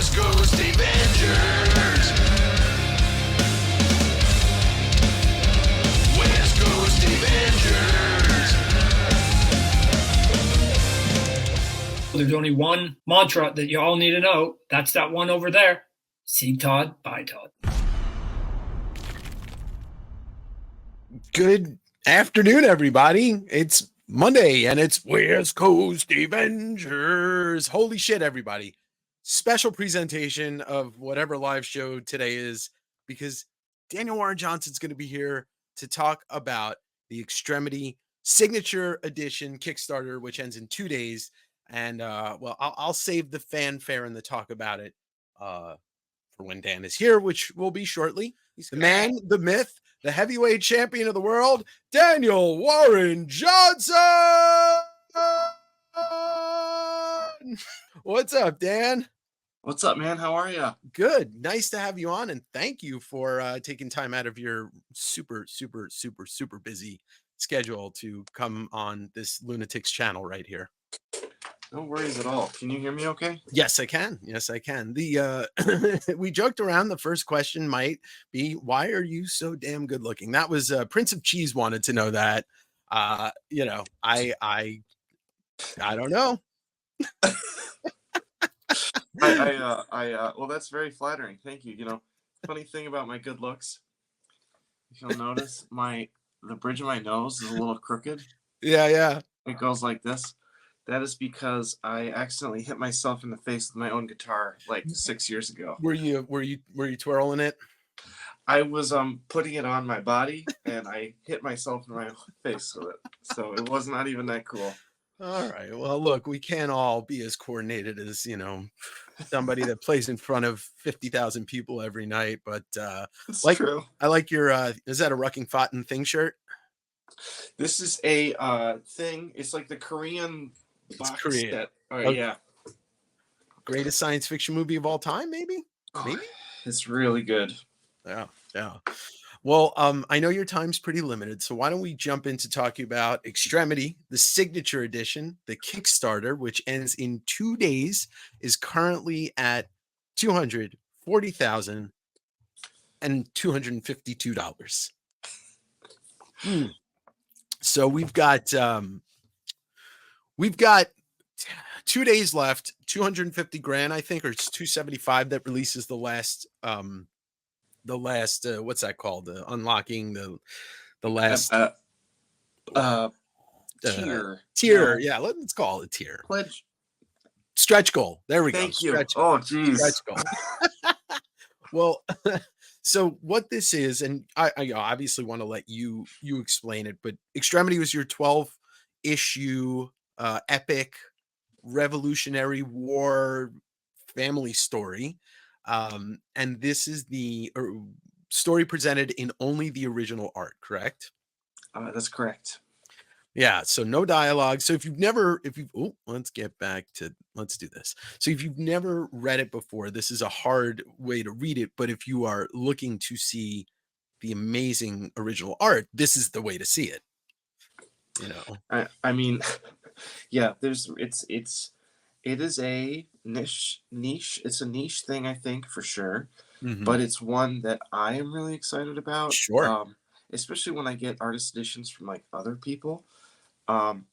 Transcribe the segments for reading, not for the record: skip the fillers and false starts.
West Coast Davengers. West Coast Davengers. There's only one mantra that you all need to know. That's that one over there. See Todd, bye Todd. Good afternoon, everybody. It's Monday and it's West Coast Avengers. Holy shit, everybody. Special presentation of whatever live show today is, because Daniel Warren Johnson's going to be here to talk about the Extremity Signature Edition Kickstarter, which ends in 2 days. And well, I'll save the fanfare and the talk about it for when Dan is here, which will be shortly. He's the man, the myth, the heavyweight champion of the world, Daniel Warren Johnson. What's up, Dan? What's up, man? How are you? Good. Nice to have you on, and thank you for taking time out of your super busy schedule to come on this Lunatics channel right here. No worries at all. Can you hear me okay? Yes, I can. Yes, I can. The we joked around. The first question might be, why are you so damn good looking? That was Prince of Cheese wanted to know that. You know, I don't know. Well, that's very flattering. Thank you. You know, funny thing about my good looks, if you'll notice, the bridge of my nose is a little crooked. Yeah. It goes like this. That is because I accidentally hit myself in the face with my own guitar like 6 years ago. Were you twirling it? I was putting it on my body and I hit myself in my face with it. So it was not even that cool. All right. Well, look, we can't all be as coordinated as, you know, somebody that plays in front of 50,000 people every night. But It's like, true. I like your is that a Rucking Fountain thing shirt? This is a thing. It's like the Korean box Korean. set. Oh, Okay. yeah. Greatest science fiction movie of all time, maybe? Maybe? It's really good. Yeah. Well, I know your time's pretty limited, so why don't we jump into talking about Extremity, the Signature Edition, the Kickstarter, which ends in 2 days, is currently at $240,252. So we've got 2 days left, 250 grand, I think, or it's 275 that releases the last what's that called? Unlocking the last tier. Tier. Yeah, let's call it a tier. Pledge. Stretch goal. There we go. Thank you. Stretch Geez. goal. Well, so what this is, and I obviously want to let you explain it, but Extremity was your 12 issue epic Revolutionary War family story. And this is the story presented in only the original art, correct? That's correct. Yeah, so no dialogue. So let's do this. So if you've never read it before, this is a hard way to read it, but if you are looking to see the amazing original art, this is the way to see it. You know. I mean, yeah, it is a niche. It's a niche thing, I think, for sure. Mm-hmm. But it's one that I am really excited about. Sure. Especially when I get artist editions from like other people. And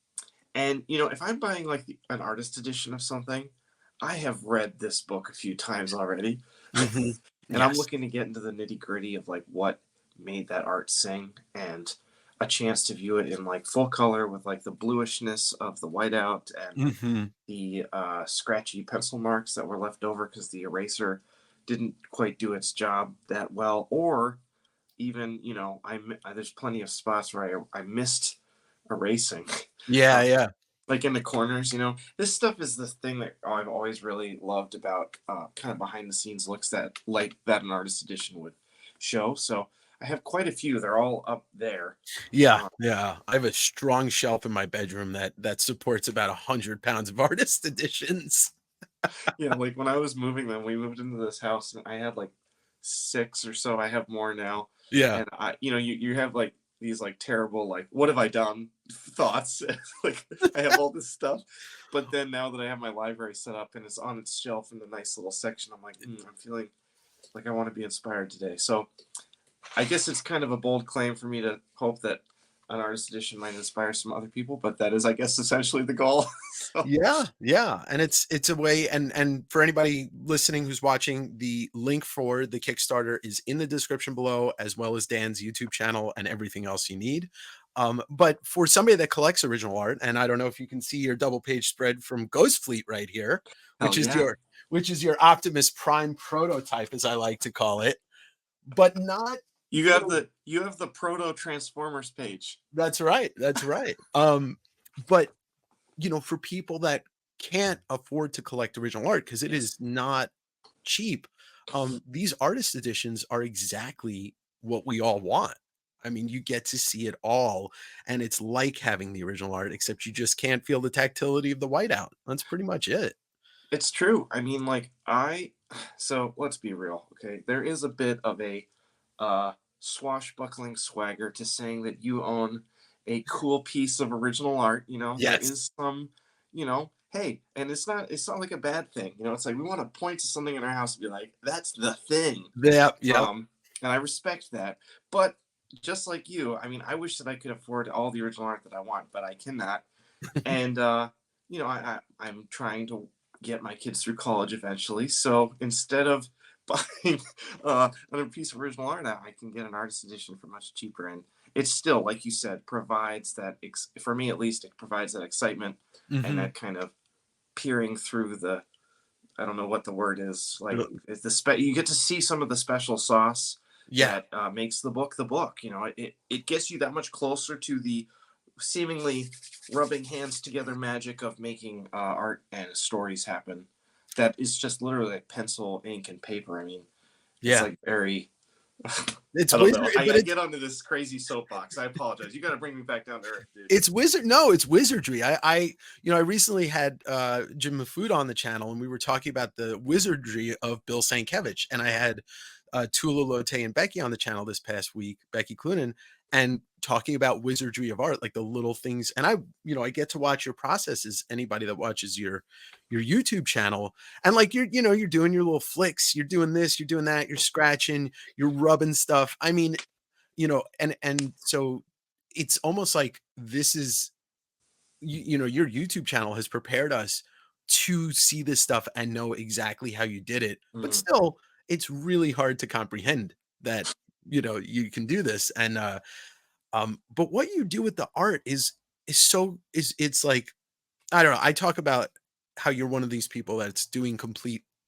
you know, if I'm buying like an artist edition of something, I have read this book a few times already. Mm-hmm. And Yes. I'm looking to get into the nitty-gritty of like what made that art sing, and a chance to view it in like full color with like the bluishness of the whiteout and Mm-hmm. the scratchy pencil marks that were left over because the eraser didn't quite do its job that well, or even, you know, there's plenty of spots where I missed erasing. Yeah. Like in the corners, you know. This stuff is the thing that I've always really loved about kind of behind the scenes looks that an artist edition would show. So I have quite a few. They're all up there. Yeah. I have a strong shelf in my bedroom that supports about 100 pounds of artist editions. Yeah, like when I was moving them, we moved into this house and I had like 6 or so. I have more now. Yeah. And you have like these like terrible, like, what have I done thoughts. Like, I have all this stuff. But then now that I have my library set up and it's on its shelf in the nice little section, I'm like, I'm feeling like I want to be inspired today. So I guess it's kind of a bold claim for me to hope that an artist edition might inspire some other people, but that is, I guess, essentially the goal. So, Yeah, and it's a way, and for anybody listening who's watching, the link for the Kickstarter is in the description below, as well as Dan's YouTube channel and everything else you need. But for somebody that collects original art, and I don't know if you can see your double page spread from Ghost Fleet right here, hell which is yeah. your Optimus Prime prototype, as I like to call it, but not. You have the Proto Transformers page. That's right. That's right. But for people that can't afford to collect original art, because it is not cheap, these artist editions are exactly what we all want. I mean, you get to see it all, and it's like having the original art, except you just can't feel the tactility of the whiteout. That's pretty much it. It's true. I mean, like, so let's be real, okay? There is a bit of a swashbuckling swagger to saying that you own a cool piece of original art. There Yes. is some, hey, and it's not like a bad thing. It's like we want to point to something in our house and be like, that's the thing. Yeah. And I respect that. But just like you, I mean, I wish that I could afford all the original art that I want, but I cannot. And I'm trying to get my kids through college eventually. So instead of buying another piece of original art, I can get an artist edition for much cheaper. And it's still, like you said, provides that, for me at least, it provides that excitement and that kind of peering through the, I don't know what the word is, like, it's you get to see some of the special sauce that makes the book the book. It gets you that much closer to the seemingly rubbing hands together magic of making art and stories happen. That is just literally like pencil, ink, and paper. I mean, it's like very. It's I don't wizard, know. but I get onto this crazy soapbox. I apologize. You got to bring me back down to earth, dude. It's wizard. No, it's wizardry. I recently had Jim Mafood on the channel, and we were talking about the wizardry of Bill Sienkiewicz, and I had Tula Lotte and Becky on the channel this past week, Becky Clunan, and talking about wizardry of art, like the little things. And I get to watch your process as anybody that watches your YouTube channel, and like you're doing your little flicks, you're doing this, you're doing that, you're scratching, you're rubbing stuff. I mean, and so it's almost like this is, your YouTube channel has prepared us to see this stuff and know exactly how you did it. But still, it's really hard to comprehend that, you can do this. And, but what you do with the art is it's like, I don't know. I talk about how you're one of these people that's doing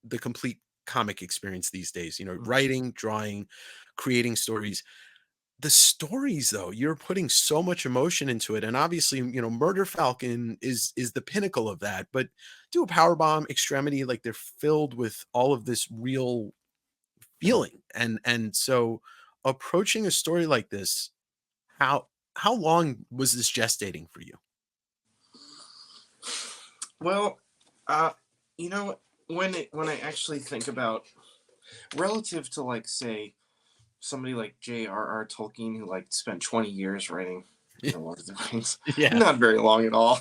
the complete comic experience these days, writing, drawing, creating stories. The stories, though, you're putting so much emotion into it, and obviously, Murder Falcon is the pinnacle of that. But do a Powerbomb, Extremity, like they're filled with all of this real feeling, and so approaching a story like this, how long was this gestating for you? Well, when I actually think about relative to, like, say, somebody like J.R.R. Tolkien, who like spent 20 years writing The Lord of the Rings. Yeah. Not very long at all.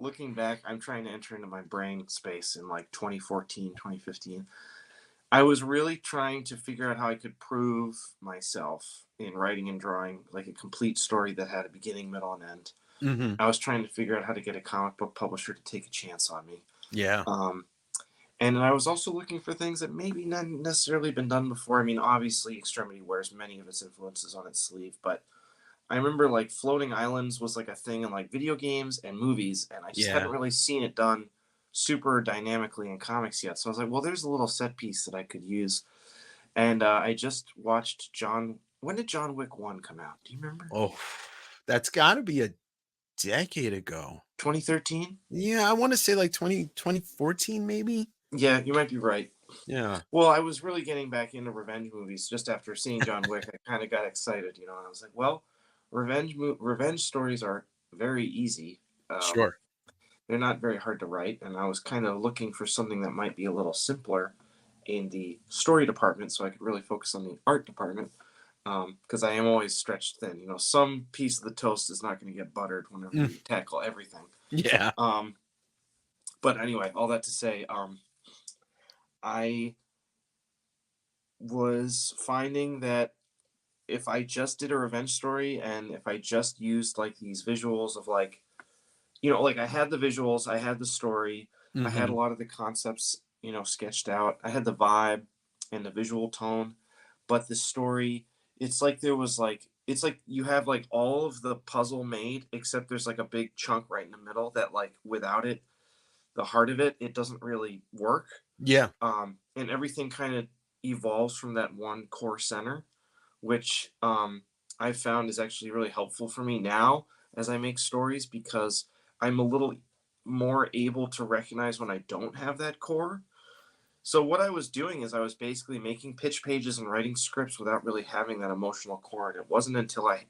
Looking back, I'm trying to enter into my brain space in like 2014, 2015. I was really trying to figure out how I could prove myself in writing and drawing like a complete story that had a beginning, middle, and end. I was trying to figure out how to get a comic book publisher to take a chance on me. Yeah. And I was also looking for things that maybe not necessarily been done before. I mean, obviously, Extremity wears many of its influences on its sleeve, but I remember like floating islands was like a thing in like video games and movies, and I just hadn't really seen it done super dynamically in comics yet. So I was like, well, there's a little set piece that I could use. And I just watched when did John Wick 1 come out? Do you remember? Oh, that's got to be a decade ago. 2013? Yeah, I want to say like 2014 maybe. Yeah, you might be right. Yeah. Well, I was really getting back into revenge movies just after seeing John Wick. I kind of got excited, and I was like, well, revenge stories are very easy. Sure. They're not very hard to write, and I was kind of looking for something that might be a little simpler. in the story department so I could really focus on the art department. Because I am always stretched thin. Some piece of the toast is not going to get buttered whenever you tackle everything. Yeah. But anyway, all that to say, I was finding that if I just did a revenge story and if I just used like these visuals of like, like I had the visuals, I had the story, I had a lot of the concepts, sketched out. I had the vibe and the visual tone, but the story, it's like it's like you have like all of the puzzle made, except there's like a big chunk right in the middle that like without it, the heart of it, it doesn't really work. Yeah. And everything kind of evolves from that one core center, which I found is actually really helpful for me now as I make stories because I'm a little more able to recognize when I don't have that core. So what I was doing is I was basically making pitch pages and writing scripts without really having that emotional core. And it wasn't until I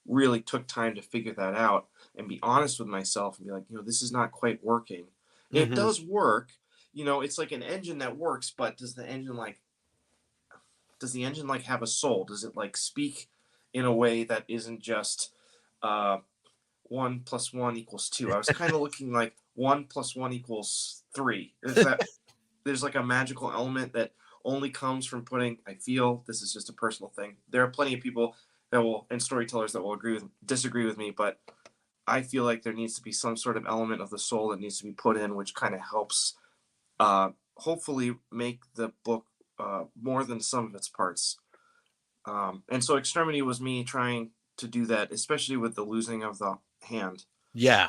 really took time to figure that out and be honest with myself and be like, this is not quite working. It does work. It's like an engine that works, but does the engine have a soul? Does it like speak in a way that isn't just 1 + 1 = 2? I was kind of looking like 1 + 1 = 3. There's like a magical element that only comes from putting, I feel, this is just a personal thing. There are plenty of people and storytellers that will disagree with me, but I feel like there needs to be some sort of element of the soul that needs to be put in, which kind of helps hopefully make the book more than some of its parts. And so Extremity was me trying to do that, especially with the losing of the hand. Yeah.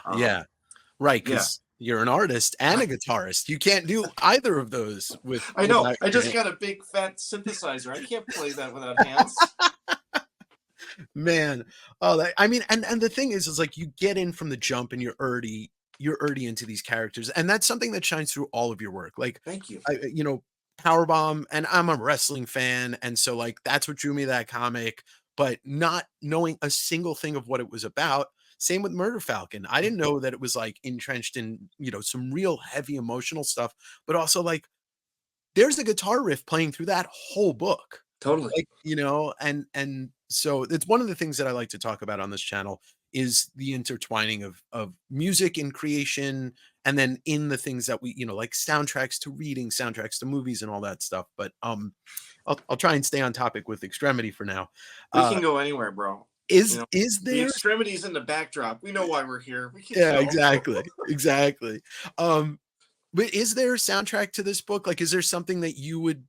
Right. Because you're an artist and a guitarist. You can't do either of those with. I know. I just got a big fat synthesizer. I can't play that without hands. Man. Oh, I mean, and the thing is like you get in from the jump and you're already into these characters, and that's something that shines through all of your work. Like, thank you. Powerbomb, and I'm a wrestling fan, and so like that's what drew me to that comic, but not knowing a single thing of what it was about. Same with Murder Falcon. I didn't know that it was like entrenched in, some real heavy emotional stuff, but also like there's a guitar riff playing through that whole book. Totally. Like, and so it's one of the things that I like to talk about on this channel is the intertwining of music and creation, and then in the things that we, like soundtracks to reading, soundtracks to movies and all that stuff. But I'll try and stay on topic with Extremity for now. We can go anywhere, bro. Is the there Extremities in the backdrop? We know why we're here. We can Yeah, go. exactly. But is there a soundtrack to this book? Like, is there something that you would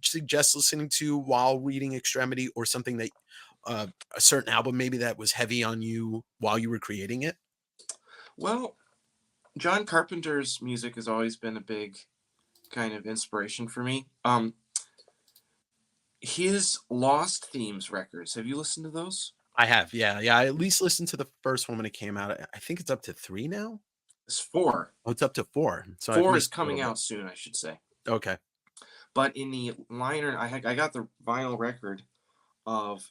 suggest listening to while reading Extremity, or something that a certain album maybe that was heavy on you while you were creating it? Well, John Carpenter's music has always been a big kind of inspiration for me. His Lost Themes records, have you listened to those? I have, yeah. I at least listened to the first one when it came out. I think it's up to 3 now. It's 4. Oh, it's up to 4. So 4 is coming out soon, I should say. Okay. But in the liner, I got the vinyl record of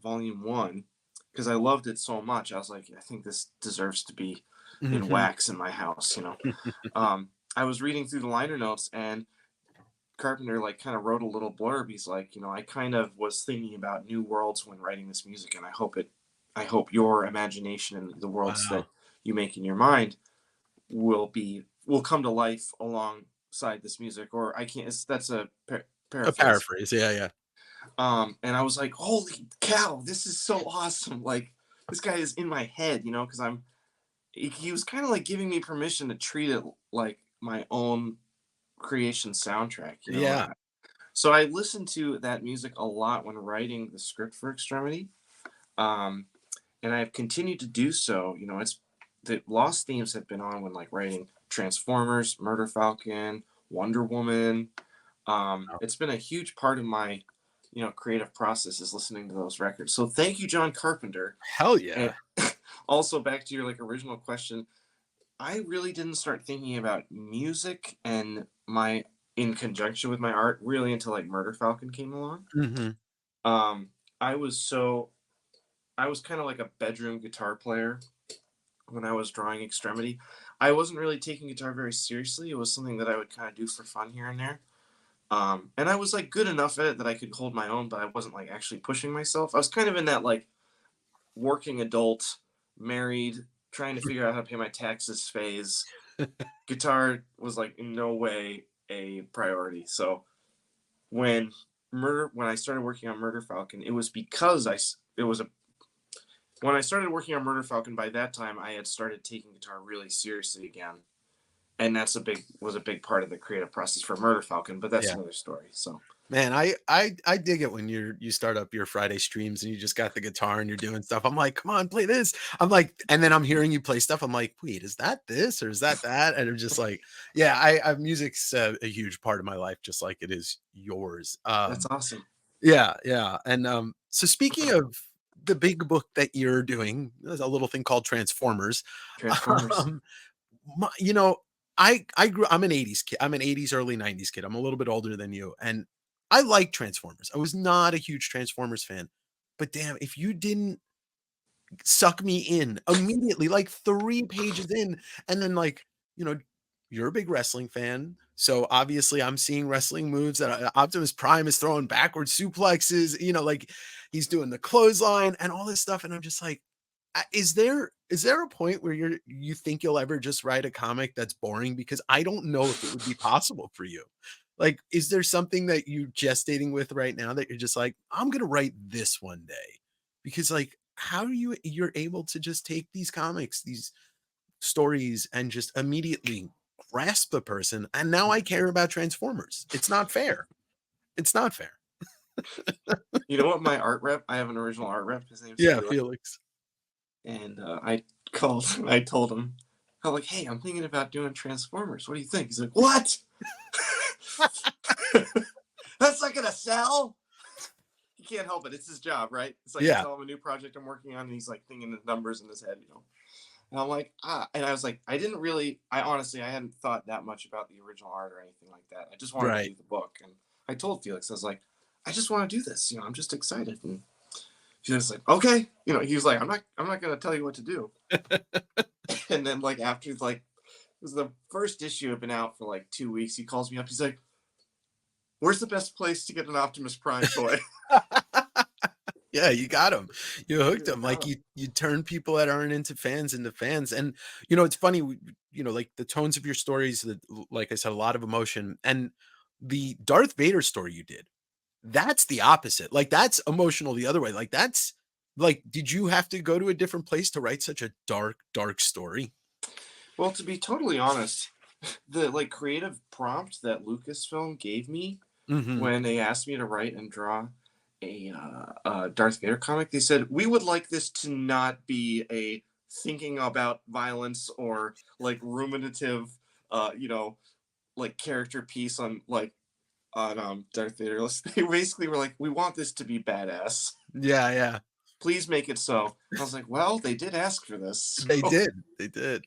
Volume 1 because I loved it so much. I was like, I think this deserves to be in wax in my house, I was reading through the liner notes, and Carpenter like kind of wrote a little blurb. He's like, I kind of was thinking about new worlds when writing this music, and I hope your imagination and the worlds that you make in your mind will come to life alongside this music. Or that's a paraphrase. Yeah. And I was like, holy cow, this is so awesome. Like, this guy is in my head, because he was kind of like giving me permission to treat it like my own creation soundtrack. Yeah. So I listened to that music a lot when writing the script for Extremity. And I've continued to do so. It's the Lost Themes have been on when like writing Transformers, Murder Falcon, Wonder Woman. It's been a huge part of my creative process is listening to those records. So thank you, John Carpenter. Hell yeah. And also back to your like original question, I really didn't start thinking about music and in conjunction with my art really until like Murder Falcon came along. I was kind of like a bedroom guitar player when I was drawing Extremity. I wasn't really taking guitar very seriously. It was something that I would kind of do for fun here and there. And I was like good enough at it that I could hold my own, but I wasn't like actually pushing myself. I was kind of in that like working adult, married, trying to figure out how to pay my taxes phase. Guitar was like in no way a priority. So when I started working on Murder Falcon, it was because when I started working on Murder Falcon, by that time I had started taking guitar really seriously again. And was a big part of the creative process for Murder Falcon, but that's Yeah. another story. So Man, I dig it when you start up your Friday streams and you just got the guitar and you're doing stuff. I'm like, come on, play this. I'm like, and then I'm hearing you play stuff. I'm like, wait, is that this or is that that? And I'm just like, yeah, music's a huge part of my life, just like it is yours. that's awesome. Yeah, yeah. And so speaking of the big book that you're doing, there's a little thing called Transformers. Transformers. Um, you know, I'm an 80s kid. I'm an 80s, early 90s kid. I'm a little bit older than you. And I like Transformers. I was not a huge Transformers fan. But damn, if you didn't suck me in immediately, like 3 pages in, and then like, you know, you're a big wrestling fan. So obviously I'm seeing wrestling moves that Optimus Prime is throwing backward suplexes, like he's doing the clothesline and all this stuff. And I'm just like, is there a point where you think you'll ever just write a comic that's boring? Because I don't know if it would be possible for you. Like, is there something that you're gestating with right now that you're just like, I'm gonna write this one day? Because like, how are you're able to just take these comics, these stories, and just immediately grasp the person? And now I care about Transformers. It's not fair. It's not fair. You know what? My art rep, I have an original art rep. His name's Yeah, Felix. Felix. And I called and I told him, I'm like, hey, I'm thinking about doing Transformers. What do you think? He's like, what? That's not gonna sell. He can't help it. It's his job, right? It's like I tell him a new project I'm working on, and he's like thinking the numbers in his head, And I'm like, and I was like, I honestly, I hadn't thought that much about the original art or anything like that. I just wanted to do the book. And I told Felix, I was like, I just want to do this. I'm just excited. And Felix was like, okay. He was like, I'm not going to tell you what to do. And then like, after like, it was the first issue had been out for like 2 weeks. He calls me up. He's like, where's the best place to get an Optimus Prime toy? Yeah, you got him. You hooked them. Like you turn people that aren't into fans into fans. And it's funny, like the tones of your stories, like I said, a lot of emotion. And the Darth Vader story you did, that's the opposite. Like that's emotional the other way. Like that's like, did you have to go to a different place to write such a dark story? Well, to be totally honest, the like creative prompt that Lucasfilm gave me when they asked me to write and draw a Darth Vader comic, they said, we would like this to not be a thinking about violence or like ruminative, like character piece on Darth Vader. They basically were like, we want this to be badass. Yeah, yeah. Please make it so. I was like, well, they did ask for this. So. They did.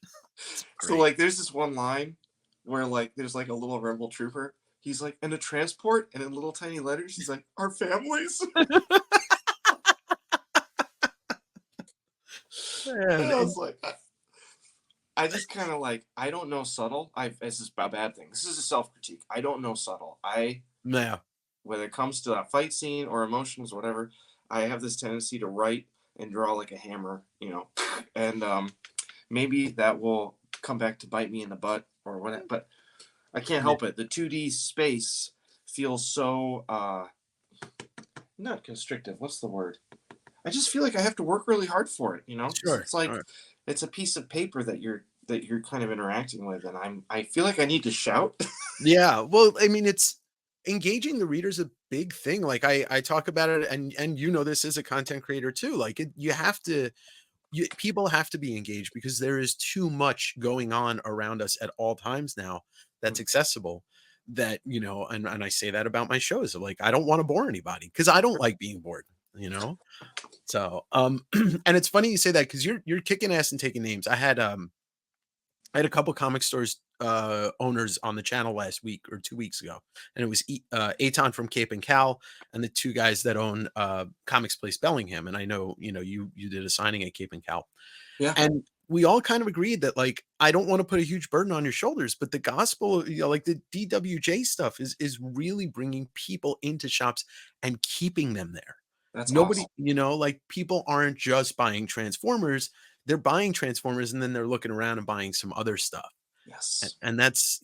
So like, there's this one line where like there's like a little rebel trooper. He's like, and a transport, and in little tiny letters, he's like, our families. And I was like, I just kind of like, I don't know subtle. This is a bad thing. This is a self-critique. I don't know subtle. Whether it comes to a fight scene or emotions, or whatever, I have this tendency to write and draw like a hammer, and maybe that will come back to bite me in the butt or whatever, but I can't help it. The 2D space feels so not constrictive. What's the word? I just feel like I have to work really hard for it. Sure. It's like it's a piece of paper that you're kind of interacting with, and I feel like I need to shout. Yeah. Well, I mean, it's engaging the reader's a big thing. Like I talk about it, and this as a content creator too. Like people have to be engaged because there is too much going on around us at all times now that's accessible, that and I say that about my shows. Like I don't want to bore anybody because I don't like being bored, so and it's funny you say that because you're kicking ass and taking names. I had a couple comic stores owners on the channel last week or 2 weeks ago, and it was Aton from Cape and Cal and the two guys that own Comics Place Bellingham. And I know you did a signing at Cape and Al. Yeah. And we all kind of agreed that, like, I don't want to put a huge burden on your shoulders, but the gospel, like the DWJ stuff is really bringing people into shops and keeping them there. That's Nobody, awesome. like, people aren't just buying Transformers, they're buying Transformers and then they're looking around and buying some other stuff. Yes. And that's,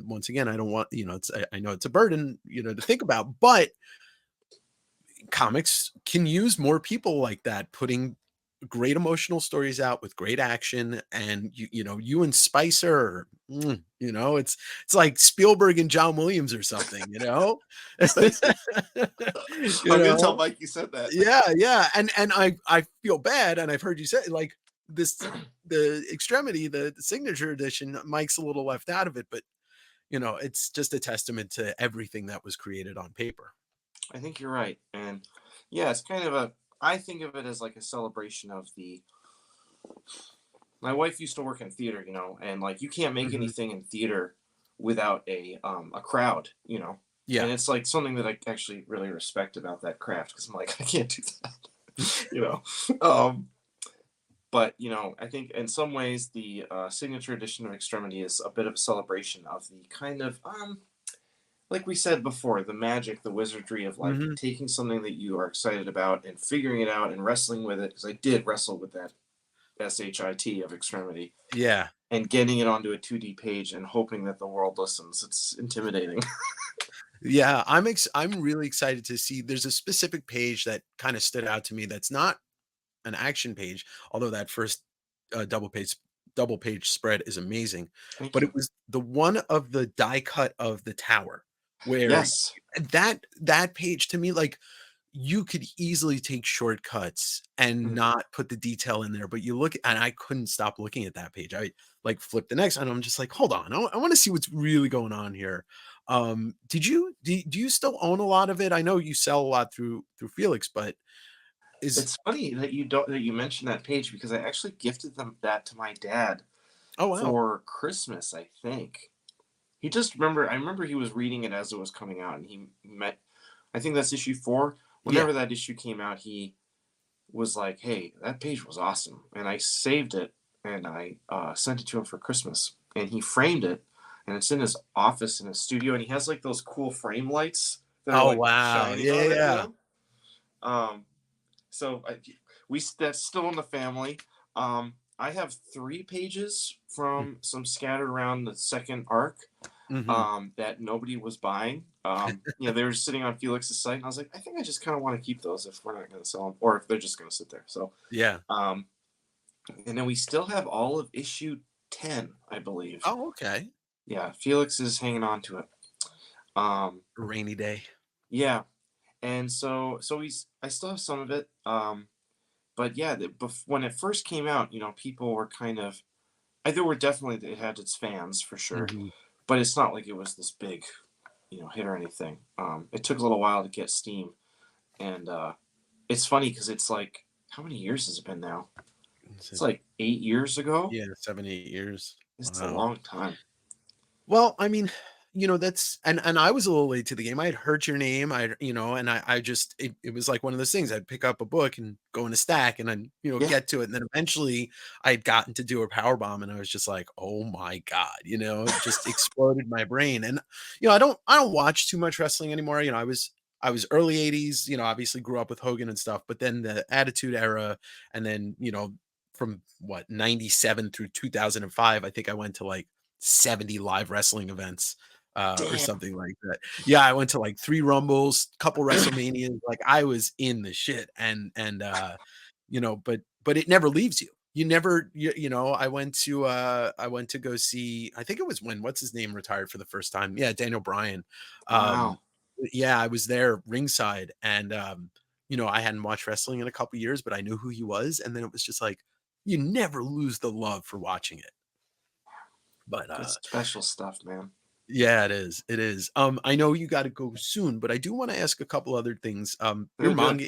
once again, I don't want, I know it's a burden, to think about, but comics can use more people like that, putting great emotional stories out with great action. And you and Spicer, it's like Spielberg and John Williams or something, Thank you. you I'm gonna tell know Mike you said that. yeah, and I feel bad, and I've heard you say, like, this, the Extremity, the signature edition, Mike's a little left out of it, but it's just a testament to everything that was created on paper. I think you're right. And yeah, it's kind of I think of it as like a celebration of my wife used to work in theater, and like you can't make Mhm. anything in theater without a crowd, Yeah. and it's like something that I actually really respect about that craft because I'm like, I can't do that, you know. But I think in some ways the signature edition of Extremity is a bit of a celebration of the kind of like we said before, the magic, the wizardry of like Mhm. taking something that you are excited about and figuring it out and wrestling with it. Because I did wrestle with that SHIT of Extremity Yeah. and getting it onto a 2D page and hoping that the world listens. It's intimidating. Yeah, I'm really excited to see, there's a specific page that kinda stood out to me that's not an action page, although that first, double page spread is amazing, Thank but you. it was the one of the die cut of the tower where Yes. that page to me, like, you could easily take shortcuts and Mhm. not put the detail in there, but you look, and I couldn't stop looking at that page. I, like, flipped the next and I'm just like, "Hold on, I wanna see what's really going on here." Do you still own a lot of it? I know you sell a lot through Felix, but is It's funny that you mentioned that page because I actually gifted them that to my dad oh, wow. for Christmas, I think. I remember he was reading it as it was coming out and he met I think that's issue 4. Yeah. Whenever that issue came out, he was like, "Hey, that page was awesome," and I saved it and I sent it to him for Christmas, and he framed it, and it's in his office in his studio, and he has like those cool frame lights that are Oh, like wow. shining Yeah, on it, yeah. Um, so that's still in the family. I have 3 pages Mm, from some scattered around the second arc mhm. that nobody was buying. They were sitting on Felix's site, and I was like, I think I just kind of want to keep those if we're not going to sell them, or if they're just going to sit there. So, Yeah. um, and then we still have all of issue 10, I believe. Oh, okay. Yeah, Felix is hanging on to it. Um, A rainy day. yeah, and so I still have some of it. But yeah, when it first came out, people were kind of. There were definitely it had its fans for sure, Mhm. but it's not like it was this big hit or anything. It took a little while to get steam, and it's funny because it's like how many years has it been now? Is It's it, like 8 years ago. yeah, 7, 8 years. It's a Wow. long time. Well, I mean, that's, and I was a little late to the game. I had heard your name. And I just, it was like one of those things. I'd pick up a book and go in a stack and then, Yeah, get to it. And then eventually I had gotten to do a power bomb and I was just like, oh my God, it just exploded my brain. And, I don't watch too much wrestling anymore. I was early 80s, obviously grew up with Hogan and stuff, but then the Attitude Era, and then, from what, 97 through 2005, I think I went to like 70 live wrestling events, or damn. something like that. Yeah, I went to like 3 Rumbles, couple WrestleManias, like I was in the shit, but it never leaves you. You never, I went to go see, I think it was when what's his name retired for the first time. Yeah, Daniel Bryan. Um, Wow. yeah, I was there ringside, and I hadn't watched wrestling in a couple years, but I knew who he was, and then it was just like you never lose the love for watching it. But That's special stuff, man. yeah, it is. It is. I know you got to go soon, but I do want to ask a couple other things. Your Very good. manga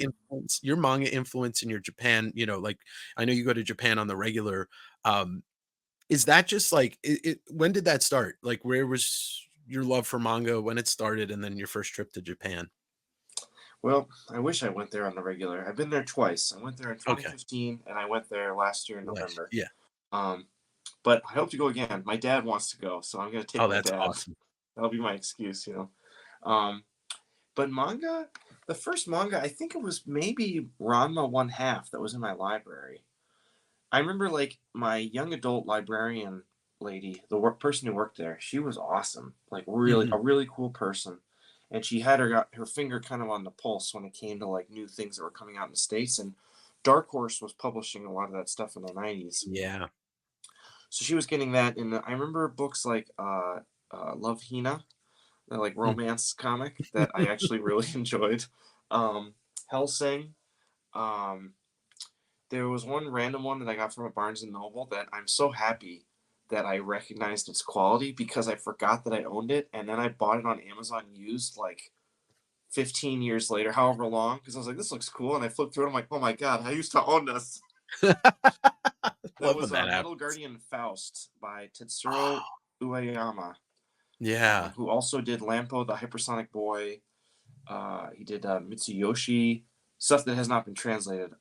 influence in your Japan, like I know you go to Japan on the regular. Um, is that just like when did that start? Like where was your love for manga when it started and then your first trip to Japan? Well, I wish I went there on the regular. I've been there twice. I went there in Okay. 2015, and I went there last year in Last, November. yeah. But I hope to go again. My dad wants to go, so I'm gonna take Oh, my that's dad. awesome. That'll be my excuse, you know. Um, but manga, the first manga, I think it was maybe Ranma One Half that was in my library. I remember like my young adult librarian lady, the person who worked there. She was awesome, like really Mhm. a really cool person, and she had her finger kind of on the pulse when it came to like new things that were coming out in the States. And Dark Horse was publishing a lot of that stuff in the 90s. Yeah. So she was getting that. And I remember books like Love Hina, the like Mm. romance comic that I actually really enjoyed. Hellsing. Um, there was one random one that I got from a Barnes and Noble that I'm so happy that I recognized its quality because I forgot that I owned it, and then I bought it on Amazon used like 15 years later, however long, because I was like, this looks cool, and I flipped through it. I'm like, oh my god, I used to own this. That Love when was that Metal happens. Guardian Faust by Tetsuro Ueyama, Yeah. who also did Lampo the Hypersonic Boy. He did Mitsuyoshi, stuff that has not been translated.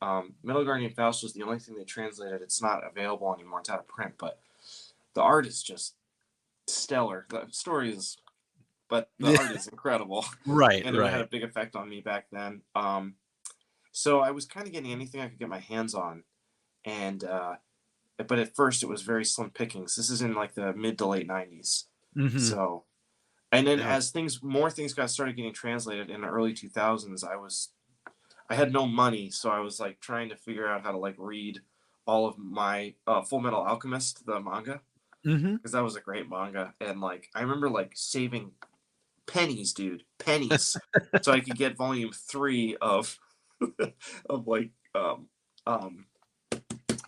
Metal Guardian Faust was the only thing they translated. It's not available anymore. It's out of print, but the art is just stellar. The story is, but the Yeah. art is incredible, Right, and it had right. a big effect on me back then. So I was kind of getting anything I could get my hands on, and but at first it was very slim pickings. This is in like the mid to late 90s. Mhm. So, and then Yeah. as more things got started getting translated in the early 2000s, I had no money, so I was like trying to figure out how to like read all of my Full Metal Alchemist, the manga, Mhm. because that was a great manga. And like I remember like saving pennies, dude, pennies, so I could get volume 3 of of like um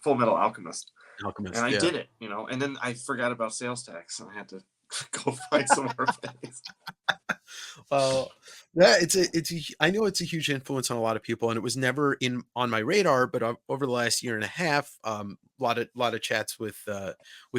Full Metal Alchemist. And Alchemist, I yeah. did it, you know, and then I forgot about sales tax and I had to go find some more pennies. Well, yeah, I know it's a huge influence on a lot of people, and it was never in on my radar, but over the last year and a half, lot of chats with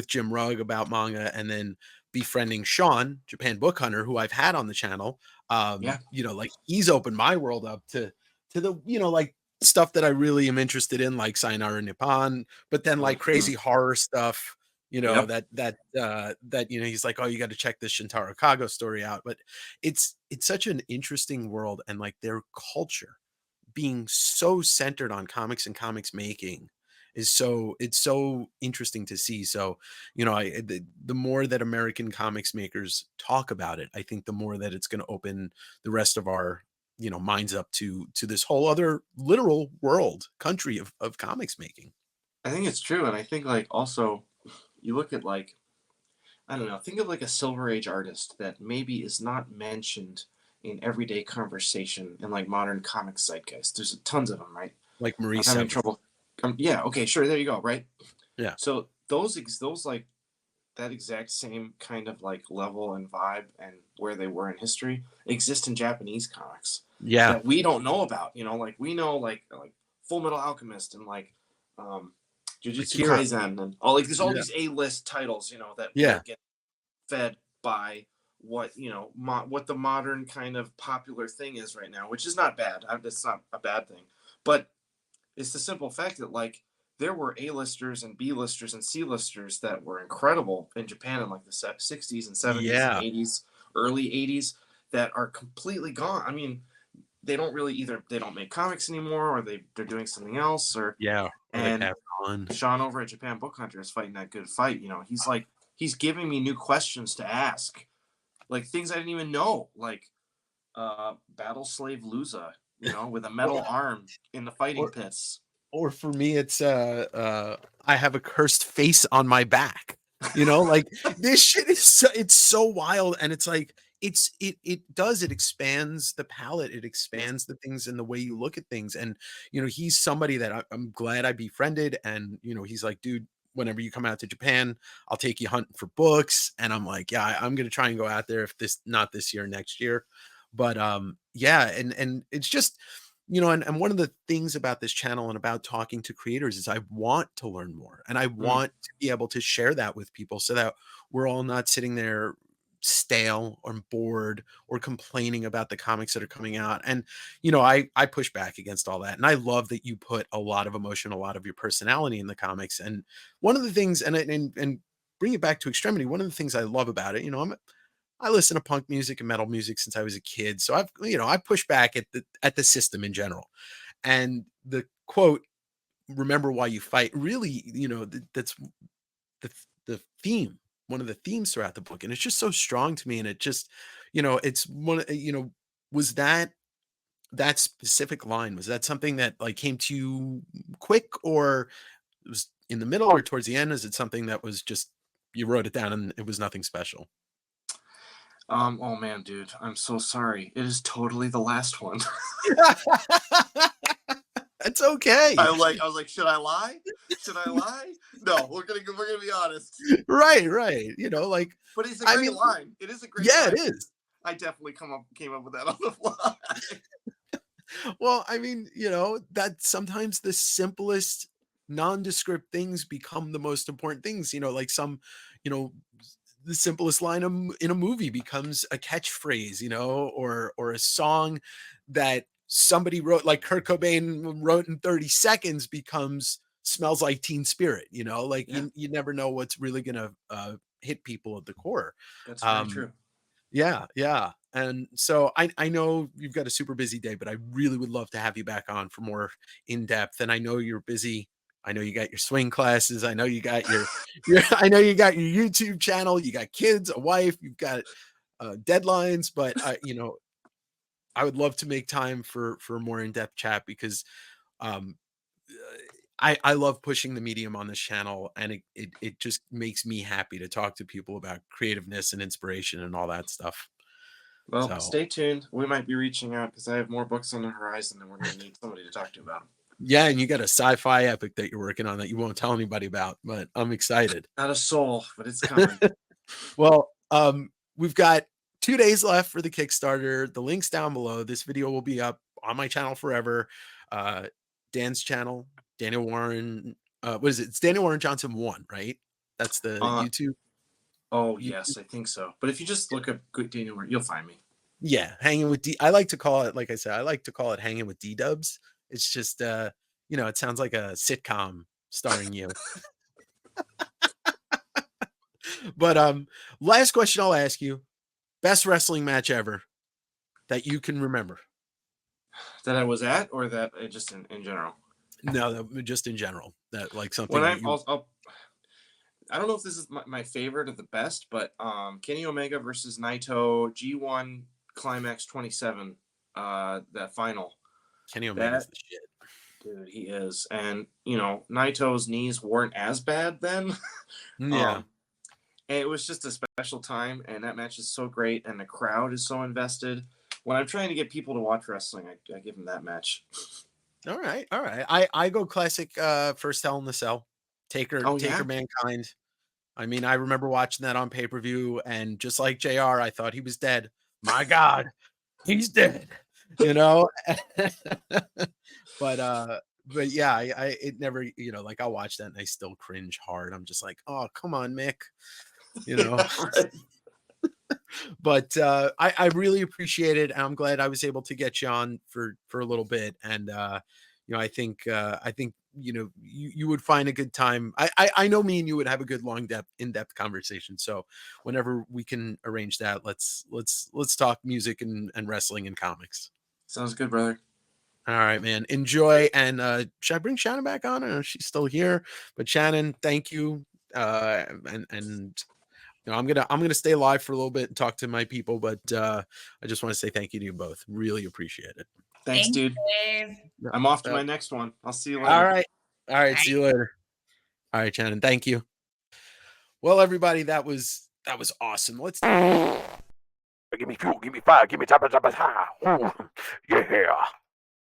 Jim Rugg about manga, and then befriending Sean, Japan Book Hunter, who I've had on the channel. Yeah. Like he's opened my world up to the, like stuff that I really am interested in, like Sayonara Nippon, but then like Mhm. crazy horror stuff. Yep. That he's like, oh, you got to check this Shintaro Kago story out. But it's such an interesting world, and like their culture being so centered on comics and comics making it's so interesting to see. So the more that American comics makers talk about it, I think the more that it's going to open the rest of our minds up to this whole other literal world country of comics making. I think it's true. And I think like also you look at like, I don't know, think of like a Silver Age artist that maybe is not mentioned in everyday conversation in like modern comic zeitgeist. There's tons of them, right? Like Marie I'm having Severin. trouble. Yeah, okay, sure, there you go, right? Yeah. So those like that exact same kind of like level and vibe and where they were in history exist in Japanese comics Yeah. that we don't know about. You know, like we know like Full Metal Alchemist and like um, Jujutsu Akira. Kaisen and all like there's all Yeah. these A-list titles. You know Yeah. that get fed by what what the modern kind of popular thing is right now, which is not bad. It's not a bad thing, but it's the simple fact that like there were A-listers and B-listers and C-listers that were incredible in Japan in like the 60s and 70s and Yeah. 80s, early 80s that are completely gone. I mean, they don't really either they don't make comics anymore or they're doing something else or Yeah. Or they and passed on. Sean over at Japan Book Hunter is fighting that good fight. You know, he's like he's giving me new questions to ask, like things I didn't even know, like Battle Slave Lusa, you know, with a Or metal arm in the fighting or pits. or for me, it's I have a cursed face on my back. Like this shit is it's so wild, and it's like it expands the palette, it Yes. expands the things and the way you look at things. And he's somebody that I'm glad I befriended, and he's like, dude, whenever you come out to Japan, I'll take you hunting for books. And I'm like, yeah, I'm gonna try and go out there, if this not this year, next year. But yeah, and it's just and one of the things about this channel and about talking to creators is I want to learn more, and I Mm. want to be able to share that with people, so that we're all not sitting there stale or bored or complaining about the comics that are coming out. And, you know, I push back against all that. And I love that you put a lot of emotion, a lot of your personality in the comics. And one of the things, and bring it back to Extremity, one of the things I love about it, you know, I listen to punk music and metal music since I was a kid. So I push back at the system in general. And the quote, "Remember why you fight," really, you know, that's the theme, one of the themes throughout the book. And it's just so strong to me. And it just, you know, it's one, you know, was that specific line, was that something that like came to you quick, or it was in the middle or towards the end? Is it something that was just, you wrote it down and it was nothing special? Oh man, dude, I'm so sorry. It is totally the last one. It's okay. I was like, should I lie? Should I lie? No, we're gonna be honest. Right. You know, like, But it's a great line. It is a great yeah, line. it is. I definitely came up with that on the fly. Well, I mean, you know, that sometimes the simplest nondescript things become the most important things, you know, like some, you know, the simplest line in a movie becomes a catchphrase, you know, or a song that somebody wrote, like Kurt Cobain wrote in 30 seconds, becomes "Smells Like Teen Spirit," you know, like Yeah. you never know what's really gonna hit people at the core. That's very true. Yeah. And so I know you've got a super busy day, but I really would love to have you back on for more in depth. And I know you're busy. I know you got your swing classes. I know you got I know you got your YouTube channel. You got kids, a wife. You've got deadlines. But you know, I would love to make time for a more in depth chat, because um, I love pushing the medium on this channel, and it just makes me happy to talk to people about creativeness and inspiration and all that stuff. Well, So stay tuned. We might be reaching out because I have more books on the horizon, and we're going to need somebody to talk to about them. yeah, and you got a sci-fi epic that you're working on that you won't tell anybody about, but I'm excited. Not a soul, but it's coming. Well, we've got 2 days left for the Kickstarter. The link's down below. This video will be up on my channel forever. Dan's channel, Daniel Warren. What is it? It's Daniel Warren Johnson 1, right? That's the YouTube. Oh, yes, I think so. But if you just look up Good Daniel, you'll find me. Yeah, hanging with D. I like to call it, like I said, I like to call it hanging with D-dubs. It's just, you know, it sounds like a sitcom starring you. But last question I'll ask you: best wrestling match ever that you can remember? That I was at, or that just in general? No, just in general. That, like, something When that you. I don't know if this is my favorite or the best, but Kenny Omega versus Naito G1 Climax 27, that final. Kenny Omega's the shit. Dude, he is. And, you know, Naito's knees weren't as bad then. Yeah. And it was just a special time, and that match is so great, and the crowd is so invested. When I'm trying to get people to watch wrestling, I give them that match. All right. I go classic first Hell in the Cell. Taker Mankind. I mean, I remember watching that on pay-per-view, and just like JR, I thought he was dead. My God, he's dead. You know? But yeah, it never, you know, like, I'll watch that and I still cringe hard. I'm just like, oh, come on, Mick. You know. But I really appreciate it, and I'm glad I was able to get you on for a little bit. And you know, I think you know, you would find a good time. I know me and you would have a good in-depth conversation. So whenever we can arrange that, let's talk music and wrestling and comics. Sounds good, brother. All right, man. Enjoy. And should I bring Shannon back on? I don't know if she's still here, but Shannon, thank you. And you know, I'm gonna stay live for a little bit and talk to my people, but I just want to say thank you to you both. Really appreciate it. Thanks, dude. Dave. I'm off to my next one. I'll see you later. All right. See you later. All right, Shannon. Thank you. Well, everybody, that was awesome. Let's Give me fuel, give me fire, give me top. Yeah.